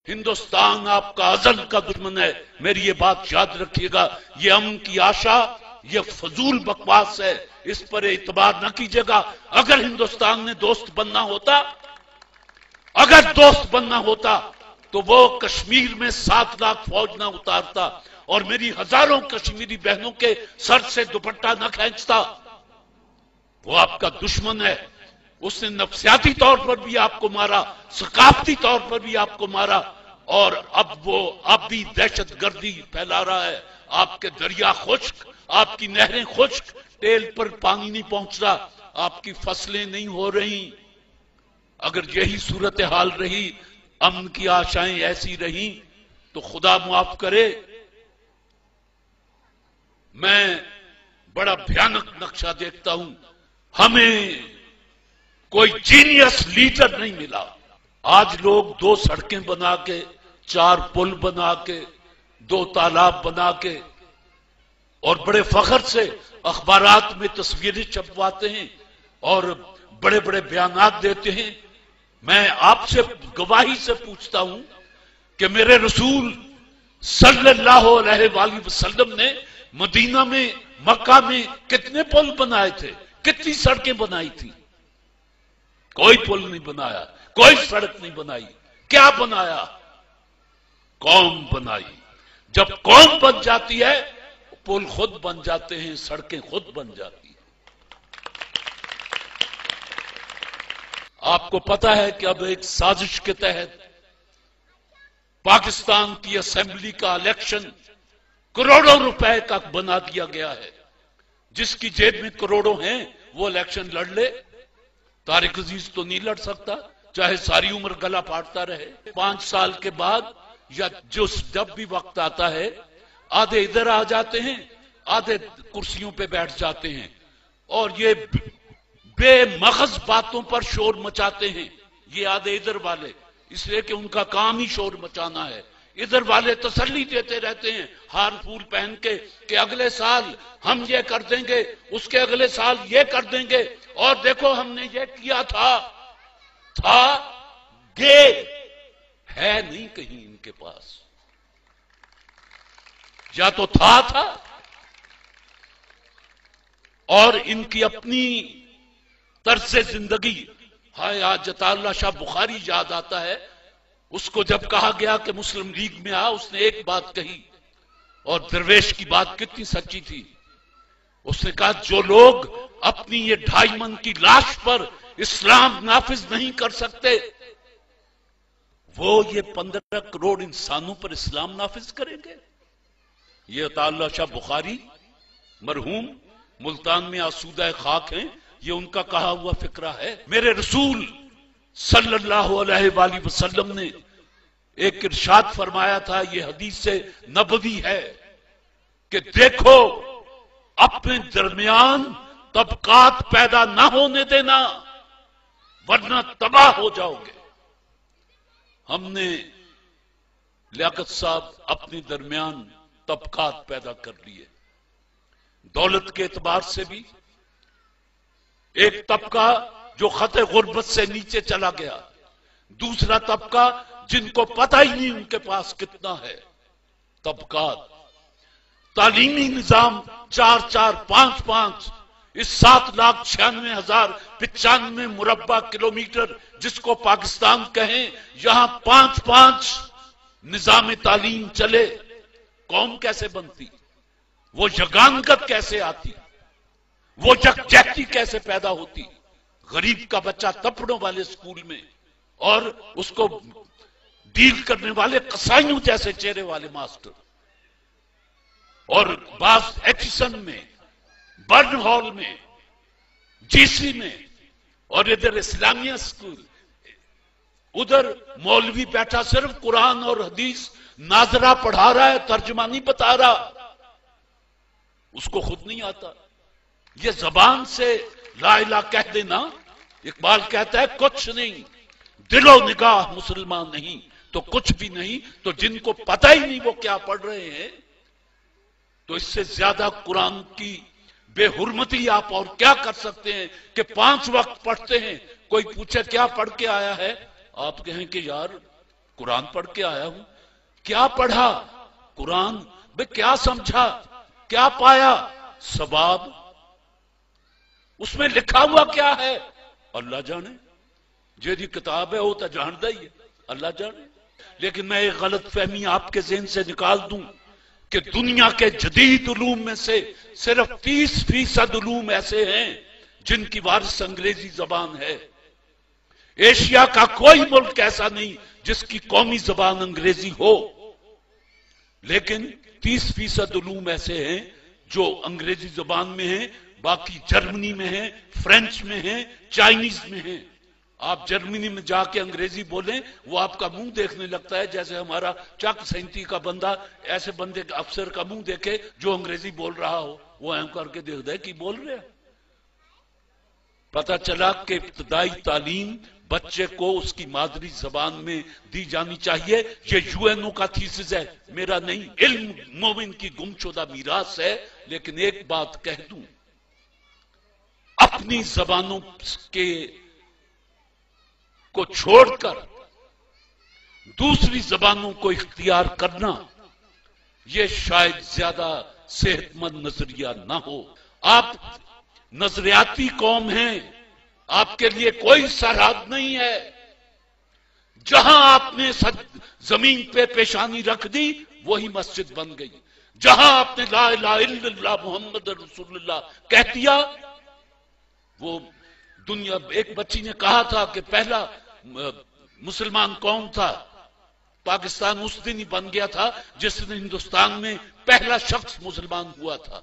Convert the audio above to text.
ہندوستان آپ کا ازل کا دشمن ہے، میری یہ بات یاد رکھیے گا۔ یہ امن کی آشا یہ فضول بکواس ہے، اس پر اعتبار نہ کیجیے گا۔ اگر ہندوستان نے دوست بننا ہوتا تو وہ کشمیر میں 7 لاکھ فوج نہ اتارتا اور میری ہزاروں کشمیری بہنوں کے سر سے دوپٹہ نہ کھینچتا۔ وہ آپ کا دشمن ہے، اس نے نفسیاتی طور پر بھی آپ کو مارا، ثقافتی طور پر بھی آپ کو مارا، اور اب بھی دہشت گردی پھیلا رہا ہے۔ آپ کے دریا خشک، آپ کی نہریں خشک، ٹیل پر پانی نہیں پہنچ رہا، آپ کی فصلیں نہیں ہو رہی۔ اگر یہی صورتحال رہی، امن کی آشائیں ایسی رہیں، تو خدا معاف کرے میں بڑا بھیانک نقشہ دیکھتا ہوں۔ ہمیں کوئی جینیس لیڈر نہیں ملا۔ آج لوگ 2 سڑکیں بنا کے، 4 پل بنا کے، 2 تالاب بنا کے اور بڑے فخر سے اخبارات میں تصویریں چھپواتے ہیں اور بڑے بڑے بیانات دیتے ہیں۔ میں آپ سے گواہی سے پوچھتا ہوں کہ میرے رسول صلی اللہ علیہ وآلہ وسلم نے مدینہ میں، مکہ میں کتنے پل بنائے تھے، کتنی سڑکیں بنائی تھی؟ کوئی پل نہیں بنایا، کوئی سڑک نہیں بنائی۔ کیا بنایا؟ قوم بنائی۔ جب قوم بن جاتی ہے، پل خود بن جاتے ہیں، سڑکیں خود بن جاتی ہیں۔ آپ کو پتا ہے کہ اب ایک سازش کے تحت پاکستان کی اسمبلی کا الیکشن کروڑوں روپے کا بنا دیا گیا ہے۔ جس کی جیب میں کروڑوں ہیں وہ الیکشن لڑ لے۔ طارق عزیز تو نہیں لڑ سکتا، چاہے ساری عمر گلا پھاڑتا رہے۔ 5 سال کے بعد یا جب بھی وقت آتا ہے، آدھے ادھر آ جاتے ہیں، آدھے کرسیوں پہ بیٹھ جاتے ہیں اور یہ بے مغز باتوں پر شور مچاتے ہیں۔ یہ آدھے ادھر والے، اس لیے کہ ان کا کام ہی شور مچانا ہے۔ ادھر والے تسلی دیتے رہتے ہیں ہار پھول پہن کے کہ اگلے سال ہم یہ کر دیں گے، اس کے اگلے سال یہ کر دیں گے، اور دیکھو ہم نے یہ کیا تھا گے ہے نہیں کہیں ان کے پاس۔ یا تو تھا اور ان کی اپنی طرز زندگی۔ ہائے آج عطا اللہ شاہ بخاری یاد آتا ہے، اس کو جب کہا گیا کہ مسلم لیگ میں آ، اس نے ایک بات کہی، اور درویش کی بات کتنی سچی تھی۔ اس نے کہا جو لوگ اپنی یہ 2.5 من کی لاش پر اسلام نافذ نہیں کر سکتے، وہ یہ 15 کروڑ انسانوں پر اسلام نافذ کریں گے۔ یہ عطا اللہ شاہ بخاری مرحوم ملتان میں آسودہ خاک ہیں، یہ ان کا کہا ہوا فقرہ ہے۔ میرے رسول صلی اللہ علیہ وآلہ وسلم نے ایک ارشاد فرمایا تھا، یہ حدیث نبوی ہے کہ دیکھو اپنے درمیان طبقات پیدا نہ ہونے دینا ورنہ تباہ ہو جاؤ گے۔ ہم نے لیاقت صاحب اپنے درمیان طبقات پیدا کر لیے، دولت کے اعتبار سے بھی۔ ایک طبقہ جو خط غربت سے نیچے چلا گیا، دوسرا طبقہ جن کو پتہ ہی نہیں ان کے پاس کتنا ہے۔ طبقات، تعلیمی نظام 4-4، 5-5، اس 7,96,095 مربع کلومیٹر جس کو پاکستان کہیں، یہاں 5-5 نظام تعلیم چلے، قوم کیسے بنتی؟ وہ یگانگت کیسے آتی؟ وہ یکجہتی کیسے پیدا ہوتی؟ غریب کا بچہ تپڑوں والے سکول میں اور اس کو ڈیل کرنے والے قصائیوں جیسے چہرے والے ماسٹر، اور بعض ایچسن میں، برن ہال میں، جی سی میں، اور ادھر اسلامیہ سکول، ادھر مولوی بیٹھا صرف قرآن اور حدیث ناظرہ پڑھا رہا ہے، ترجمہ نہیں بتا رہا، اس کو خود نہیں آتا۔ یہ زبان سے لا الہ کہہ دینا، اقبال کہتا ہے کچھ نہیں، دل و نگاہ مسلمان نہیں تو کچھ بھی نہیں۔ تو جن کو پتہ ہی نہیں وہ کیا پڑھ رہے ہیں، تو اس سے زیادہ قرآن کی بے حرمتی آپ اور کیا کر سکتے ہیں کہ 5 وقت پڑھتے ہیں، کوئی پوچھے کیا پڑھ کے آیا ہے، آپ کہیں کہ یار قرآن پڑھ کے آیا ہوں. کیا پڑھا؟ قرآن. بے کیا سمجھا؟ کیا پایا؟ ثواب. اس میں لکھا ہوا کیا ہے؟ اللہ جانے. جیدی کتاب ہے وہ تو جانتا ہی ہے، اللہ جانے. لیکن میں ایک غلط فہمی آپ کے ذہن سے نکال دوں کہ دنیا کے جدید علوم میں سے صرف 30% علوم ایسے ہیں جن کی وارث انگریزی زبان ہے. ایشیا کا کوئی ملک ایسا نہیں جس کی قومی زبان انگریزی ہو، لیکن 30% علوم ایسے ہیں جو انگریزی زبان میں ہیں، باقی جرمنی میں ہیں، فرینچ میں ہیں، چائنیز میں ہیں. آپ جرمنی میں جا کے انگریزی بولیں، وہ آپ کا منہ دیکھنے لگتا ہے جیسے ہمارا چک 37 کا بندہ ایسے بندے کا افسر کا منہ دیکھے جو انگریزی بول رہا ہو، وہ ایم کر کے دیکھ دے کہ بول رہے ہیں. پتہ چلا کہ ابتدائی تعلیم بچے کو اس کی مادری زبان میں دی جانی چاہیے. یہ UN کا تھیسس ہے، میرا نہیں. علم مومن کی گمشدہ میراث ہے. لیکن ایک بات کہہ دوں، اپنی زبانوں کے کو چھوڑ کر دوسری زبانوں کو اختیار کرنا یہ شاید زیادہ صحت مند نظریہ نہ ہو. آپ نظریاتی قوم ہیں، آپ کے لیے کوئی سرحد نہیں ہے. جہاں آپ نے زمین پہ پیشانی رکھ دی وہی مسجد بن گئی. جہاں آپ نے لا الہ الا اللہ محمد رسول اللہ کہہ دیا، وہ دنیا. ایک بچی نے کہا تھا کہ پہلا مسلمان کون تھا؟ پاکستان اس دن ہی بن گیا تھا جس دن ہندوستان میں پہلا شخص مسلمان ہوا تھا.